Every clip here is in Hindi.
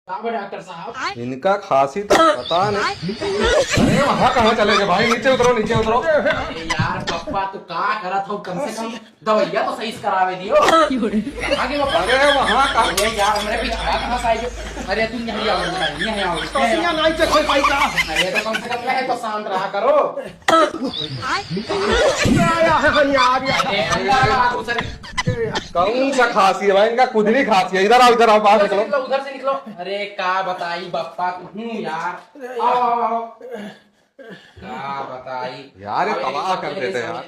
डॉक्टर साहब इनका खांसी तो पता नहीं। अरे वहाँ कहाँ चले गए भाई? नीचे उतरो, नीचे उतरो। यार पप्पा तू का करत हो? कम से कम दवाइया तो सही से करावे दियो। आगे पप्पा। अरे वहाँ कहाँ? अरे यार हमरे भी कहाँ से आए? अरे तुम यहाँ आओ, यहाँ आओ। कसिया नहीं से कोई पाई का। अरे तो कम से कम रहे तो शांत रहा करो। आया है यार यार। अरे अंदर आओ सर। कौन सा खांसी है भाई? इनका खुद नहीं खांसी है। इधर आओ, इधर आओ, बाहर निकलो। उधर से निकलो। अरे का बताई बप्पा यार। आओ आओ आओ। का बताई यार ये तबाह कर देते हैं यार।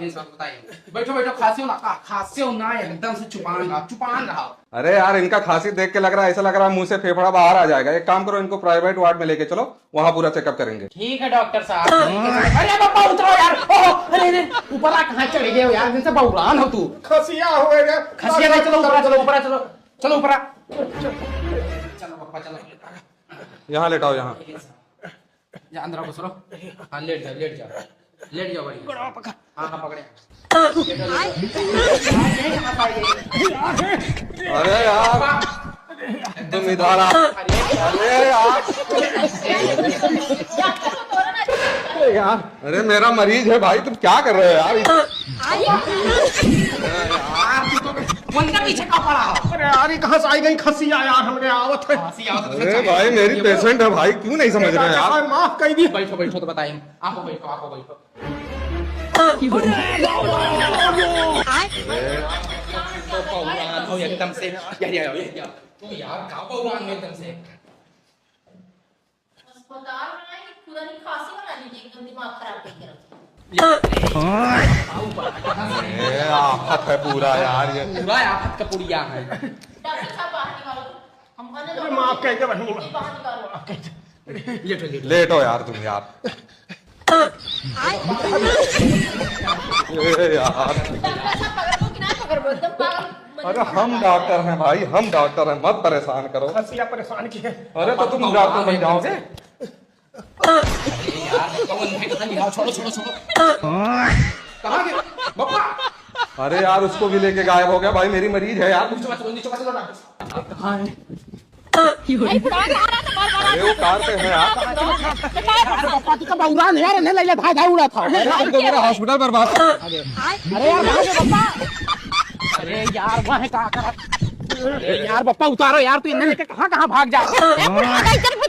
बैठो बैठो, खांसी हो ना, खांसी हो ना, एकदम से चुपान रहा। अरे यार इनका खांसी देख के लग रहा है, ऐसा लग रहा है मुंह से फेफड़ा बाहर आ जाएगा। एक काम करो, इनको प्राइवेट वार्ड में लेके चलो, वहाँ पूरा चेकअप करेंगे। ठीक है डॉक्टर साहब। अरे बाबा उतरो यार। ओहो, अरे ऊपर आ, कहाँ चले गए हो यार? जिनसे बहुरान हो तू। खसिया होएगा। खसिया नहीं, चलो ऊपर, चलो ऊपर, चलो चलो ऊपर। चलो पापा चलो। यहाँ लेटाओ, यहाँ। जा अंदर आओ, घुसरो। हाँ लेट जाओ, लेट जाओ, लेट जाओ भाई। हाँ हाँ पकड़े। अरे यार तुम इधर आ। अरे यार, अरे मेरा मरीज है भाई, तुम क्या कर रहे हो यार? उनका पीछे का पड़ा हो। अरे यार ये कहाँ से आई गई खसिया यार? हमने आवत है। अरे भाई मेरी पेशेंट है भाई, क्यों नहीं समझ रहे हैं यार? माफ कर दी। बैठो बैठो तो बताइए। आपको बैठो, आपको बैठो। एकदम से तो यार का बहुरान में एकदम से। अस्पताल में ना कि खुदा की खांसी बना लीजिए, एकदम दिमाग खराब करके रखो। ये आफत है पूरा यार, ये पूरा आफत का पुड़िया है। डॉक्टर साहब बाहर निकालो। हम आने दो। माफ कर दे बहनी। बाहर निकालो। लेटो लेटो यार तुम यार। ये यार, डॉक्टर साहब पकड़ को कि ना पकड़ को, एकदम पागल। अरे हम डॉक्टर हैं भाई, हम डॉक्टर हैं, मत परेशान करो। खसिया परेशान की है। अरे तो तुम डॉक्टर बन जाओगे। यार कौन है? कहां निकाल? छोड़ो छोड़ो छोड़ो। कहां गए बप्पा? अरे यार उसको भी लेके गायब हो गया भाई, मेरी मरीज है यार। नीचे मत लो डॉक्टर। कहां है? नहीं पुराना आ रहा था बार बार। अरे वो कार पे है यार। अरे पप्पा तू का बहुरान है यार, नहीं ले ले भाई, भाई उड़ा था। तुमको मेरा हॉस्पिटल बर्बाद। अरे यार कहां है बप्पा? अरे यार वहां है, कहां कर? अरे यार बप्पा उतारो यार, तू इन्हें लेके कहां कहां भाग जा। पुराना इधर पे